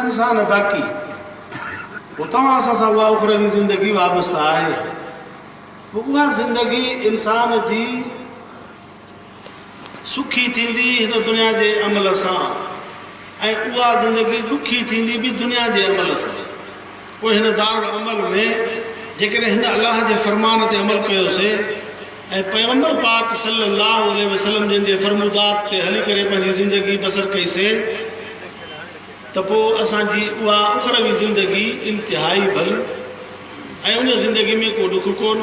इंसान बाक़ी पोइ तव्हां सां उहा उखरवी ज़िंदगी वाबस्ता आहे। उहा ज़िंदगी इंसान जी सुखी थींदी हिन दुनिया जे अमल सां ऐं उहा ज़िंदगी ॾुखी थींदी बि दुनिया जे अमल सां। पोइ हिन दारुल अमल में जेकॾहिं हिन अलाह जे फ़रमान ते अमल कयोसीं ऐं पैगंबर पाक सल्लल्लाहु अलैहि वसल्लम जिन जे फरमूदात ते हली करे पंहिंजी ज़िंदगी बसर कईसीं त पोइ असांजी उहा उखरवी ज़िंदगी इंतिहाई भली ऐं उन ज़िंदगी में को ॾुख कोन,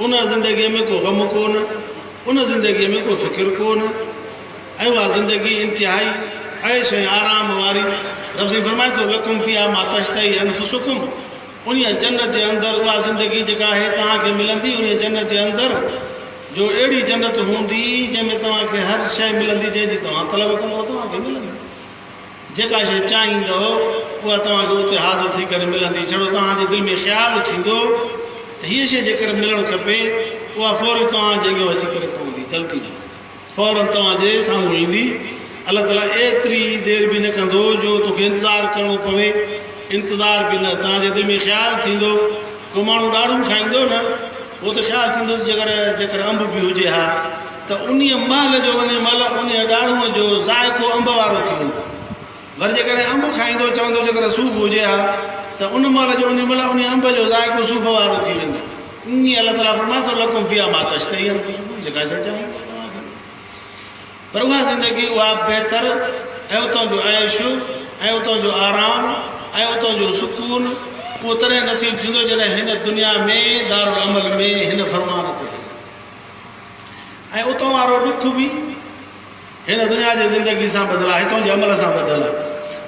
उन ज़िंदगीअ में को ग़म कोन, उन ज़िंदगीअ में को फ़िक्र कोन ऐं उहा ज़िंदगी इंतिहाई ऐश ऐं आराम वारी। रब साईं फरमाए थो लकुम फ़ीहा मा तश्तही अनफुसुकुम, उन जन्नत जे अंदरि उहा ज़िंदगी जेका आहे तव्हांखे मिलंदी। उन जन्नत जे अंदरि जो अहिड़ी जन्नत हूंदी जंहिंमें तव्हांखे हर शइ मिलंदी जंहिंजी तव्हां तलब कंदव तव्हांखे मिलंदी। जेका शइ चाहींदव उहा तव्हांखे उते हाज़िर थी करे मिलंदी। छड़ो तव्हांजे दिलि में ख़्यालु थींदो त हीअ शइ जेकर मिलणु खपे उहा फ़ौरी तव्हांजे अॻियां अची करे पवंदी, जल्दी न फ़ौरन तव्हांजे साम्हूं ईंदी। अलाह ताला एतिरी देरि बि न कंदो जो तोखे इंतज़ारु करिणो पवे, इंतज़ारु बि न। तव्हांजे दिलि में ख़्यालु थींदो, को माण्हू ॾाढ़ूं खाईंदो न उहो त ख़्यालु थींदो जेकर अंब बि हुजे हा त उन महिल जो वञे महिल उन ॾाढ़ूअ जो ज़ाइक़ो अंब वारो थी वेंदो। वरी जेकॾहिं अंब खाईंदो चवंदो जेकर सूफ़ हुजे हा त उन महिल जो उन महिल उन अंब जो ज़ाइक़ो सूफ़ वारो थी वेंदो। ईअं अलाह ताला फरमाए थो लकुम फ़ीहा मा तश्तही अनफुसुकुम, जेका शइ चाहियो तव्हांखे। पर उहा ज़िंदगी उहा बहितर ऐं उतां जो ऐश ऐं उतां जो आराम ऐं उतां जो सुकून उहो तॾहिं नसीबु थींदो जॾहिं हिन दुनिया में दारुल अमल में हिन फ़रमान ते ऐं उतां वारो ॾुख बि हिन दुनिया जी ज़िंदगी सां बदिल आहे, हितां जे अमल सां बदिल आहे।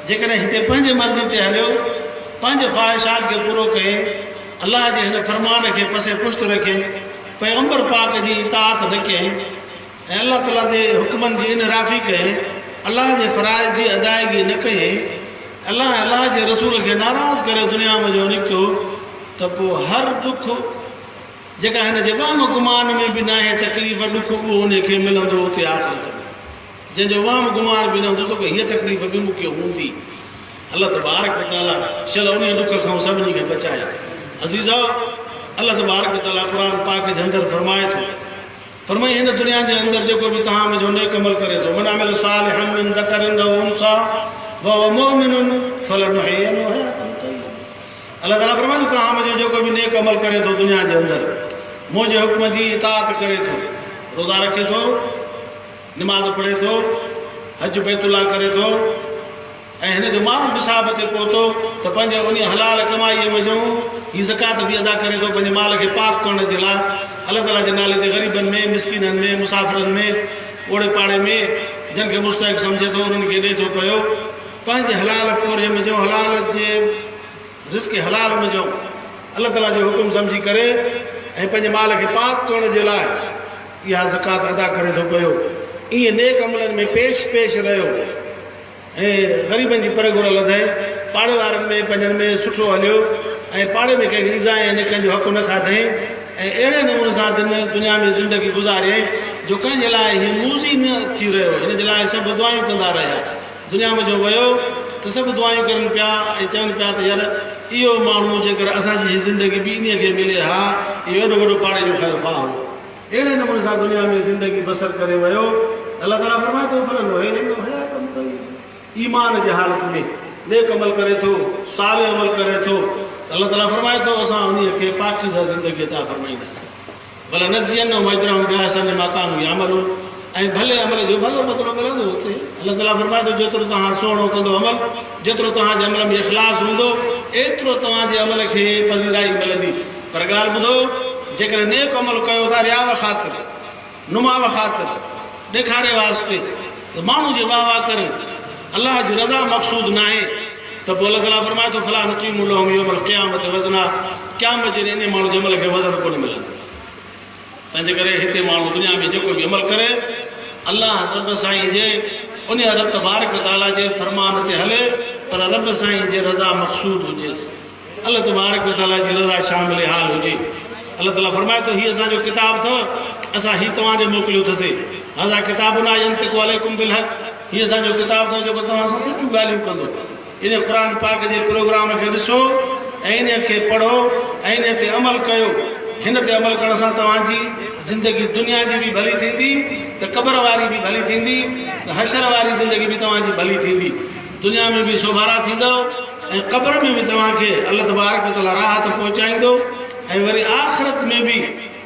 जेकॾहिं हिते पंहिंजे मर्ज़ी ते हलियो, पंहिंजे ख़्वाहिशात खे पूरो कये, अलाह जे हिन फ़रमान खे पसे पुश्त रखे, पैगंबर पाक जी इताअत न कयईं ऐं अलाह ताला जे हुकमनि जी इनराफ़ी कयईं, अलाह जे फ़राइज़ जी अदायगी न कयईं, अलाह जे रसूल खे नाराज़ करे दुनिया में जो निकितो त पोइ हर ॾुख जेका हिन जे वाम गुमान में बि न आहे तकलीफ़ ॾुख उहो उनखे मिलंदो उते आख़िरत में। जंहिंजो वाम गुमान बि न हूंदो त हीअ तकलीफ़ बि मूंखे हूंदी। अलाह तबारक व तआला चलो उन ॾुख खां सभिनी खे बचाए। अज़ीज़ो, अलाह तबारक व तआला क़ुर पाक जे अंदरि फरमाए थो, फरमाई हिन दुनिया जे अंदरि जेको बि तव्हां मुंहिंजो नेक अमल करे थो, मन अमिल सालिहन मिन ज़करिन अव उन्सा वहुव मुमिनुन फलनुहयिन्नहु हयातन तय्यबा। अलाह ताला फरमाए थो तव्हां मुंहिंजो जेको बि नेक अमल करे थो दुनिया जे अंदरि, मुंहिंजे हुक्म जी इताअत करे थो, रोज़ा रखे थो, निमाज़ पढ़े थो, हज बैतुल्लाह करे थो ऐं हिन जो माल निसाब ते पहुतो त पंहिंजे उन हलाल कमाईअ में जो हीअ ज़कात बि अदा करे थो पंहिंजे माल खे पाक करण जे लाइ। अलाह ताला जे नाले ते ग़रीबनि में, मिसकिननि में, मुसाफ़िरनि में, ओड़े पाड़े में जिन खे मुस्तहिक़ सम्झे थो उन्हनि खे ॾिए थो पियो। पंहिंजे हलाल पोरे में जो हलाल जे रिस्क हलाल में जो अलाह ताला जो हुकुम सम्झी करे ऐं पंहिंजे माल खे पाक करण जे लाइ इहा ज़कात अदा करे थो पियो। ईअं नेक अमलनि में पेश रहियो ऐं ग़रीबनि जी परगुर लधे, पाड़े वारनि में पंहिंजनि में सुठो हलियो ऐं पाड़े में कंहिंखे ईज़ा ऐं कंहिंजो हक़ु न खाधई ऐं अहिड़े नमूने सां दुनिया में ज़िंदगी गुज़ारे जो कंहिंजे लाइ हीउ मूज़ी न थी रहियो। हिन जे लाइ सभु दुआयूं कंदा रहिया। दुनिया में जो वियो त सभु दुआयूं करनि पिया ऐं चवनि पिया त यार इहो माण्हू जेकर असांजी हीअ ज़िंदगी बि इन खे मिले हा इहो एॾो वॾो पाड़े जो ख़ैरु ख़्वाह हो। अहिड़े नमूने सां दुनिया में ज़िंदगी बसर करे वियो। अलाह ताला फरमाए थो फलनुहयिन्नहु हयातन तय्यबा। ईमान जे हालत में नेक अमल करे थो, सालिह अमल करे थो त अलाह ताला फरमाए थो असां उन खे पाकीज़ा ज़िंदगी अता फरमाईंदासीं। भला नज़ियन्नहुम अजरहुम बिअहसनि मा कानू यामलून। ऐं भले अमल जो भलो बदिलो मिलंदो हुते। अलाह ताला फरमाए थो जेतिरो तव्हां सुहिणो कंदो अमल, जेतिरो तव्हांजे अमल में इख़लास हूंदो एतिरो तव्हांजे अमल खे पज़ीराई मिलंदी। पर ॻाल्हि ॿुधो, जेकॾहिं नेक अमल कयो था रियाव ख़ातिर, नुमाव ख़ातिर, ॾेखारे वास्ते त माण्हू जे वाह वाह करे अलाह जी रज़ा मक़सूद न आहे त पोइ अलाह ताला फरमाए थो फला नुक़ीमु लहुम यौमल क़ियामत वज़ना। क़यामत जे इन माण्हू जे अमल खे वज़न कोन मिलंदो। तंहिंजे करे हिते माण्हू दुनिया में जेको बि अमल करे अलाह रब साईं जे उन रब तबारक व तआला जे फ़रमान ते हले, पर रब साईं जे रज़ा मक़सूद हुजेसि, अलाह तबारक व तआला जी रज़ा शामिल हाल हुजे। अलाह ताला फरमाए थो हीअ असांजो किताबु अथव, असां हीअ तव्हांजो मोकिलियो अथसीं। हाज़ा किताबुना यंतिक़ु अलैकुम बिल हक़। हीअ असांजो किताबु अथव जेको तव्हां सां सचियूं ॻाल्हियूं कंदो। इन क़ुर पाक जे प्रोग्राम खे ॾिसो ऐं इन खे पढ़ो ऐं इन ते अमल कयो। हिन ते अमल करण सां तव्हांजी ज़िंदगी दुनिया जी बि भली थींदी त क़बर वारी बि भली थींदी त हशर वारी ज़िंदगी बि तव्हांजी भली थींदी। दुनिया में बि सोभारा थींदो ऐं क़बर में बि तव्हांखे अल्लाह तबारक व तआला राहत पहुचाईंदो ऐं वरी आख़िरत में बि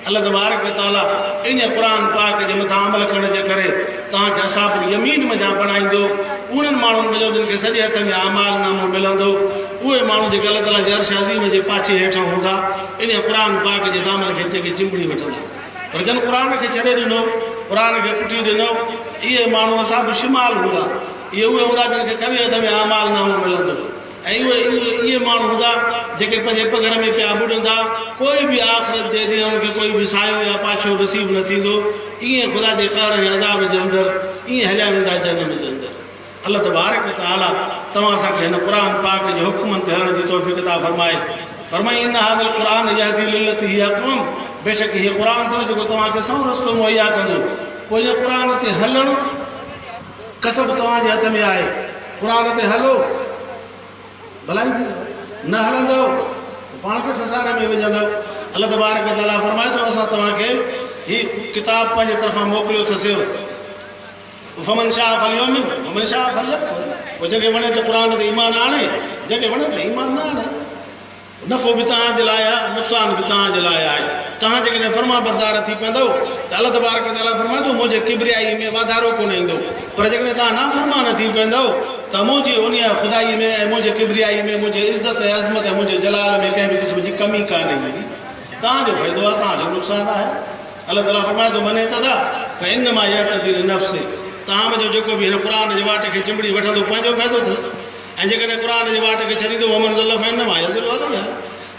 अल्लाह तबारक व तआला इन क़ुर पाक जे मथां अमल करण जे करे तव्हांखे असाब यमीन में जा बणाईंदो। उन्हनि माण्हुनि में जिन खे सॼे हथ में आमाल नामो मिलंदो उहे माण्हू जेके अल्लाह ताला जे अर्श अज़ीम जे पाछे हेठां हूंदा इन क़ुर पाक जे दामन खे जेके चिंबड़ी वठंदा। पर जन क़ुर खे छॾे ॾिनो क़ुर खे पुठी ॾिनो इहे माण्हू असाब शिमाल हूंदा। इहे उहे हूंदा जिन खे खॿे हथ में आमाल नामो मिलंदो ऐं इहे माण्हू हूंदा जेके पंहिंजे पघर में पिया ॿुॾंदा। कोई बि आख़िरत जे ॾींहुं उनखे कोई बि सायो या पाछो नसीब न थींदो। ईअं ख़ुदा जे कहर ऐं अज़ाब जे अंदरि ईअं हलिया वेंदा जहन्नम जे अंदरि। अल्लाह तबारक व तआला तव्हां असांखे हिन क़ुर पाक जे हुक्मनि ते हलण जी तौफ़ीक़ अता फरमाए इन हाज़िल क़ुर यहदी लिल्लती हिय अक़वम। बेशक हीअ क़ुर अथव जेको तव्हांखे सौ रस्तो मुहैया कंदो। पोइ हिन क़ुर ते हलणु कसब तव्हांजे हथ में आहे। क़ुर ते हलो भलाई थींदव, न हलंदव पाण खे खसारे में विझंदव। अल्लाह तबारक व तआला फरमाए थो असां तव्हांखे हीअ किताब पंहिंजे तरफ़ां मोकिलियो अथसि। फमन शाह फलयुमिन वमन शाह फलयकफुर। पोइ जंहिंखे वणे त क़ुर ते ईमान आणे, जंहिंखे वणे त ईमान न आणे। नफ़ो बि तव्हांजे लाइ आहे, नुक़सान बि तव्हांजे लाइ आहे। तव्हां जेकॾहिं फर्मा बरदार थी पवंदव त अल्लाह तबारक व तआला फरमाए थो मुंहिंजे किबरियाई में वाधारो कोन ईंदो। पर जेकॾहिं तव्हां नाफ़रमान थी पवंदव त मुंहिंजी उन ख़ुदाई में ऐं मुंहिंजे किबरियाई में मुंहिंजे इज़त ऐं अज़मत ऐं मुंहिंजे जलाल में कंहिं बि क़िस्म जी कमी कान ईंदी। तव्हांजो फ़ाइदो आहे, तव्हांजो नुक़सानु आहे। अल्लाह ताला फरमाए थो मने तदा फ़इन्नमा यहतदी लिनफ़्सिही। तव्हां जो जेको बि हिन क़ुर जे वाट खे चिंबड़ी वठंदो पंहिंजो फ़ाइदो अथसि ऐं जेकॾहिं क़ुर जे वाट खे छॾींदो वमन ज़ल्ल फ़इन्नमा यज़िल्लु अलैहा।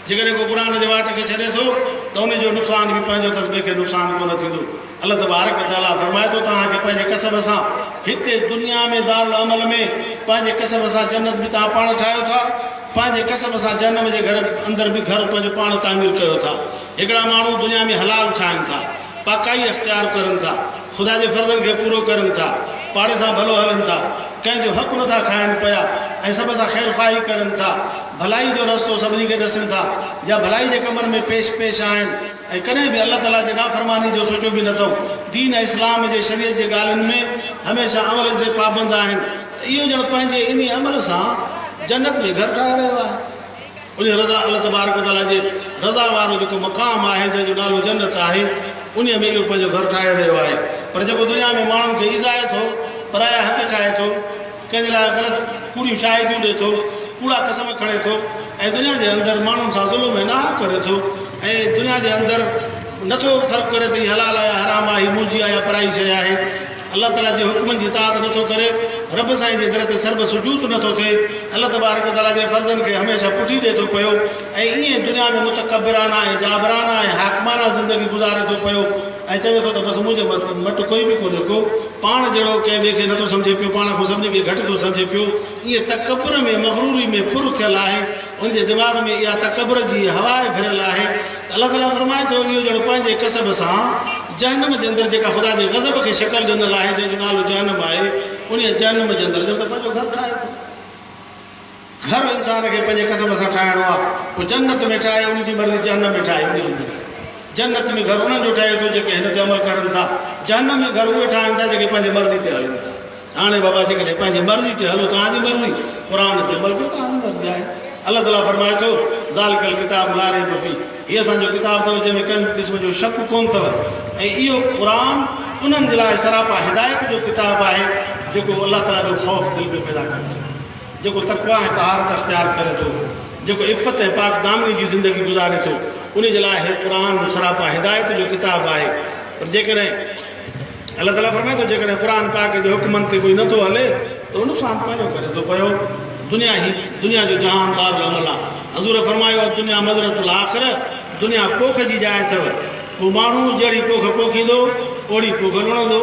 जेकॾहिं को क़ुर जे वाट खे छॾे थो त उनजो नुक़सान बि पंहिंजो अथसि, ॿिए खे नुक़सानु कोन थींदो। अल्लाह तबारक व तआला फरमाए थो तव्हांखे पंहिंजे कसब सां हिते दुनिया में दारुल अमल में पंहिंजे कसब सां जन्नत बि तव्हां पाण ठाहियो था। पंहिंजे कसब सां जन्नम जे घर अंदरि बि घर पंहिंजो पाण तामीर कयो था। हिकिड़ा माण्हू दुनिया में हलाल खाइनि था, पाकाई अख़्तियार करनि था, ख़ुदा जे फ़र्ज़नि खे पूरो करनि था, पाड़े सां भलो हलनि था, कंहिंजो हक़ नथा खाइनि पिया ऐं सभ सां ख़ैर ख़्वाही करनि था, भलाई जो रस्तो सभिनी खे ॾसनि था या भलाई जे कमनि में पेश आहिनि ऐं कॾहिं बि अल्लाह ताला जे नाफ़रमानी जो सोचो बि नथो। दीन इस्लाम जे शरीयत जे ॻाल्हियुनि में हमेशह अमल ते पाबंद आहिनि। त इहो ॼण पंहिंजे इन अमल सां जन्नत में घर ठाहे रहियो आहे। उन रज़ा अल्लाह तबारक व तआला जे रज़ा वारो जेको मक़ाम आहे जंहिंजो नालो जन्नत आहे उन में इहो पंहिंजो घर ठाहे रहियो आहे। पर जेको दुनिया में माण्हुनि खे ईज़ाए थो, पराया हक़ खाए थो, कंहिंजे लाइ ग़लति कूड़ियूं शाहिदियूं ॾिए थो, कूड़ा क़सम खणे थो ऐं दुनिया जे अंदरि माण्हुनि सां ज़ुल्म ऐं नाहक करे थो ऐं दुनिया जे अंदरि नथो फ़र्क़ु करे त हीअ हलाल आहे हराम आहे, हीअ मुंहिंजी आहे या पराई शइ आहे। अल्लाह ताला जे हुक्मनि जी इताअत नथो करे, रब साईं जे दर ते सर्ब सुजूद नथो थिए, अल्लाह तबारक व तआला जे फ़र्ज़नि खे हमेशह पुठी ॾिए थो पियो ऐं ईअं दुनिया में मुतकबिराना ऐं जाबराना ऐं हाकमाना ज़िंदगी गुज़ारे थो पियो ऐं चवे थो त बसि मुंहिंजे मटि कोई बि कोन्हे को। पाण जहिड़ो कंहिं ॿिए खे नथो सम्झे पियो, पाण खां सभिनी खे घटि थो सम्झे पियो। ईअं तकबुर में मग़रूरी में पुर थियल आहे, उनजे दिमाग़ में इहा तकबुर जी हवा फिरियल आहे। त अल्लाह ताला फरमाए थो इहो ॼण पंहिंजे कसब सां जहन्नम जे अंदरि जेका ख़ुदा जे ग़ज़ब खे शिकल ॾिनल आहे जंहिंजो नालो जहन्नम आहे उन जहन्नम जे अंदरि ॼण त पंहिंजो घर ठाहे थो। घर इंसान खे पंहिंजे कसब सां ठाहिणो आहे। पोइ जन्नत में ठाहे उनजी मर्ज़ी, जहन्नम में ठाहे उनजी मर्ज़ी। जन्नत में घर उन्हनि जो ठहे थो जेके हिन ते अमल करनि था, जहन्नम में घर उहे ठाहिनि था जेके पंहिंजी मर्ज़ी ते हलनि था। हाणे बाबा जेकॾहिं पंहिंजी मर्ज़ी ते हलो, तव्हांजी मर्ज़ी, क़ुर ते अमल कयो, तव्हांजी मर्ज़ी आहे। अल्लाह ताला फरमाए थो ज़ालिकल किताब ला रैब फीह, हीअ असांजो किताब अथव जंहिंमें कंहिं क़िस्म जो शक कोन अथव ऐं इहो क़ुर उन्हनि जे लाइ सरापा हिदायत जो किताब आहे जेको अल्लाह ताला जो ख़ौफ़ दिलि में पैदा कंदो, जेको तक़वा ऐं तहारत अख़्तियार करे थो, जेको इफ़त ऐं पाक दामनी जी ज़िंदगी गुज़ारे थो, उन जे लाइ हे क़ुर सरापा हिदायत जो किताब आहे। पर जेकॾहिं अल्लाह ताला फरमाए थो जेकॾहिं क़ुर पाक जे हुक्मनि ते कोई नथो हले त उन सां पंहिंजो करे थो पियो। दुनिया जो जहान दारुल अमल आहे। हज़ूर फरमायो दुनिया मज़रतुल आख़िर, दुनिया पोख जी जाइ अथव। पोइ माण्हू जहिड़ी पोख पोखींदो ओड़ी पोख लुणंदो।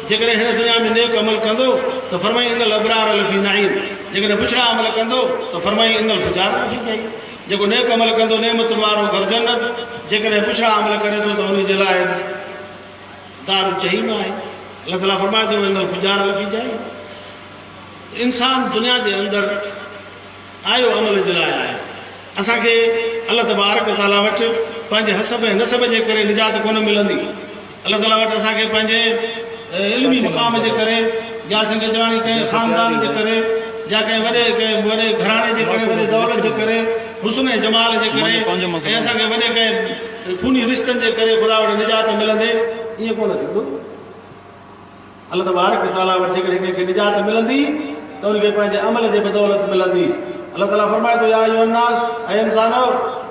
जेकॾहिं हिन दुनिया में नेक अमल कंदो त फरमाई इनल अबरार लफ़ी नाईम, जेकॾहिं पुछड़ा अमल कंदो त फरमाई इनल फुजार लफ़ी जाई। जेको नेक अमल कंदो नेमतुनि वारो घर जन्नत, जेकॾहिं पुछड़ा अमल करे थो त उन जे लाइ दारू जहीम आहे। अल्लाह ताला फरमाए थो इनल फुजार लफ़ी जाई। इंसान दुनिया जे अंदरि आयो अमल जे लाइ आयो। असांखे अल्लाह तबारक ताला वटि पंहिंजे हसब ऐं नसब जे करे निजात कोन मिलंदी। अल्लाह ताला वटि असांखे पंहिंजे इल्मी मुक़ाम जे करे या संगे जवानी कंहिं ख़ानदान जे करे या कंहिं वॾे घराणे जे करे वॾे दौलत जे करे हुस्न ऐं जमाल जे करे ऐं असांखे वॾे कंहिं खूनी रिश्तनि जे करे ख़ुदा वटि निजात मिलंदे ईअं कोन थींदो। अल्लाह तबारक ताला वटि जेकॾहिं कंहिंखे निजात मिलंदी त उनखे पंहिंजे अमल जे बदौलत मिलंदी। अल्लाह ताला फरमाए थो या अय्युहन नास ऐं इंसानो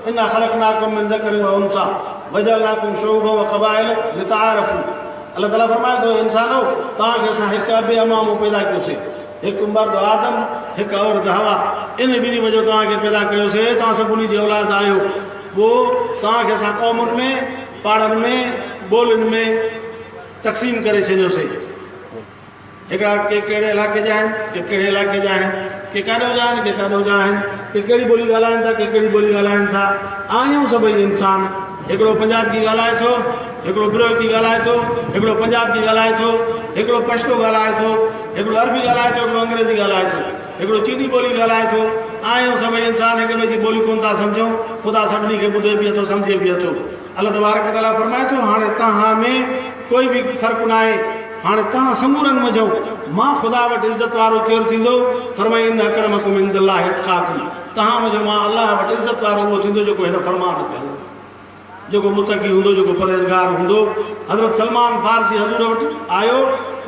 इन्ना ख़लक़नाकुम मिन ज़करिन व उन्सा वजअलनाकुम शुअबन व क़बाइल लितआरफू। अल्लाह ताला फरमाए थो इंसानो तव्हांखे असां हिकु अबे अमामो पैदा कयोसीं, हिकु मर्द आदम हिकु औरत हवा, इन ॿिन्ही वजह तव्हांखे पैदा कयोसीं। तव्हां सभिनी जी औलाद आहियो। पोइ तव्हांखे असां क़ौमुनि में पाड़नि में ॿोलियुनि में तक़सीम करे छॾियोसीं। हिकिड़ा के कहिड़े इलाइक़े जा आहिनि, के कहिड़े इलाइक़े जा आहिनि, के काॾो जा आहिनि, के काॾो जा आहिनि, के कहिड़ी ॿोली ॻाल्हाइनि था, के कहिड़ी ॿोली ॻाल्हाइनि था। आहियूं सभई इंसान। हिकिड़ो पंजाबी ॻाल्हाए थो, हिकिड़ो बिरोकी ॻाल्हाए थो, हिकिड़ो पंजाबी ॻाल्हाए थो, हिकिड़ो पछतो ॻाल्हाए थो, हिकिड़ो अरबी ॻाल्हाए थो, हिकिड़ो अंग्रेज़ी ॻाल्हाए थो, हिकिड़ो चीनी ॿोली ॻाल्हाए थो। आहियूं सभई इंसान, हिक ॿिए जी ॿोली कोन था सम्झूं। ख़ुदा सभिनी खे ॿुधे बि थो, सम्झे बि थो। अल्लाह तबारक ताला फरमाए थो हाणे तव्हां में कोई बि फ़र्क़ु न आहे। हाणे तव्हां समूरनि मझो मां ख़ुदा वटि इज़त वारो केरु थींदो? फरमाए इन्न अक्रमकुम इंदल्लाहि अत्क़ाकुम। तव्हां मझो मां अलाह वटि इज़त वारो उहो थींदो जेको हिन फरमान ते हलंदो, जेको मुतक़ी हूंदो, जेको परहेज़गार हूंदो। हज़रत सलमान फारसी हज़ूर वटि आयो,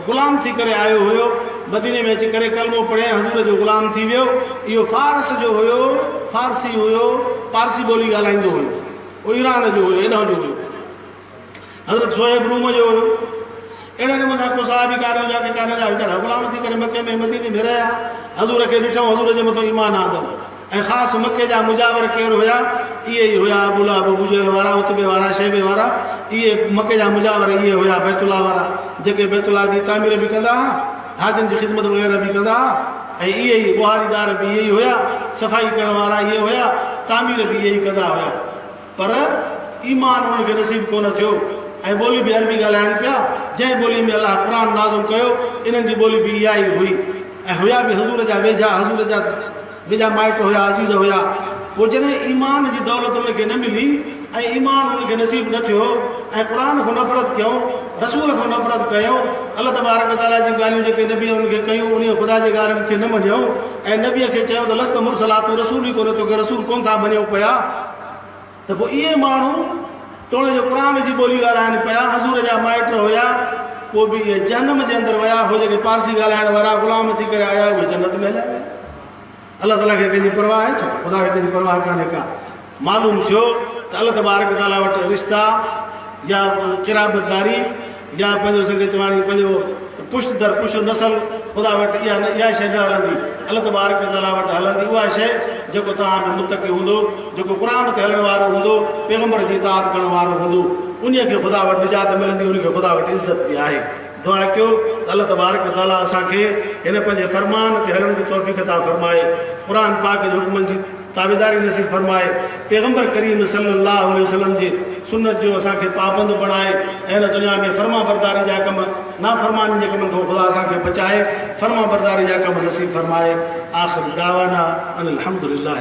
ग़ुलाम थी करे आयो हुयो। मदीने में अची करे कलमो पढ़े हज़ूर जो ग़ुलाम थी वियो। इहो फारस जो हुयो, फारसी हुयो, पारसी ॿोली ॻाल्हाईंदो हुयो। उहो ईरान जो हुयो, हेॾां जो हुयो। हज़रत शोएब रूम जो हुयो। अहिड़े नमूने सां को साहिबी काॾो जा के काॾो जा वीचारा ग़ुलाम थी करे मके में मदीने में रहिया। हज़ूर खे ॾिठऊं, हज़ूर जे मथां ईमान आंदो। ऐं ख़ासि मके जा मुजावर केरु हुया? इहे ई हुया अबू लहब, अबू जहल वारा, उतबे वारा, शैबे वारा। इहे मके जा मुजावर इहे हुया, बैतुल्लाह वारा, जेके बैतुल्लाह जी तामीर बि कंदा हुआ, हाजिन जी ख़िदमत वग़ैरह बि कंदा हुआ। ऐं इहे ई बुहारीदार बि इहे ई हुया, सफ़ाई करण वारा इहे हुया, तामीर बि इहे ई कंदा हुया। पर ईमान उन्हनि खे नसीब कोन थियो। ऐं ॿोली बि अरबी ॻाल्हाइनि पिया। जंहिं ॿोली में अलाह क़ुर नाज़िल कयो इन्हनि जी ॿोली बि इहा ई हुई। ऐं हुया बि हज़ूर जा वेझा, हज़ूर जा वेझा माइट हुया, अज़ीज़ हुया। पोइ जॾहिं ईमान जी दौलत उनखे न मिली ऐं ईमान उनखे नसीब न थियो ऐं क़ुर खां नफ़रत कयूं, रसूल खां नफ़रत कयूं, अल्लाह तबारक ताला जी ॻाल्हियूं जेके नबी उनखे कयूं, उन ख़ुदा जी ॻाल्हियुनि खे न मञियूं ऐं नबीअ खे चयूं त लस्त मुरसला, तूं रसूल ई कोन्हे, तोखे रसूल कोन था मञूं पिया। त पोइ इहे माण्हू तोड़े जो क़ुर जी ॿोली ॻाल्हाइनि पिया, हज़ूर जा माइट हुया। पोइ बि इहे जहन्नम जे अंदरि विया। हो जेके पारसी ॻाल्हाइण वारा ग़ुलाम थी करे आया, उहे जन्नत में हलिया विया। अल्लाह ताला खे कंहिंजी परवाह आहे छा? ख़ुदा खे कंहिंजी परवाह कान्हे का। मालूम थियो त अल्लाह तबारक ताला वटि रिश्ता या क़िराबतदारी या पंहिंजो संगे चवाणी पंहिंजो पुश्त दर पुश्त नसल ख़ुदा वटि इहा शइ न हलंदी। अल्लाह तबारक ताला वटि हलंदी उहा शइ जेको तव्हां में मुतक़ी हूंदो, जेको क़ुर ते हलण वारो हूंदो, पैगंबर जी इताअत करण वारो हूंदो, उन खे ख़ुदा वटि निजात मिलंदी, उनखे ख़ुदा वटि इज़त बि आहे। दुआ कयो त अल्लाह तबारक ताला असांखे हिन पंहिंजे फ़रमान ते हलण जी तौफ़ीक़ अता फ़रमाए, क़ुर पाक जे हुकमनि जी ताबेदारी नसीब फ़रमाए, पैगंबर करीम सल्लल्लाहु अलैहि वसल्लम जी सुन्नत जो असांखे पाबंद बणाए ऐं हिन दुनिया में फर्मा बरदारी जा कम, नाफ़रमानी जे कमनि खां ख़ुदा असांखे बचाए, फर्मा बरदारी जा कम नसीब फ़रमाए। आख़िर दावाना अनिल हम्दुलिल्लाह।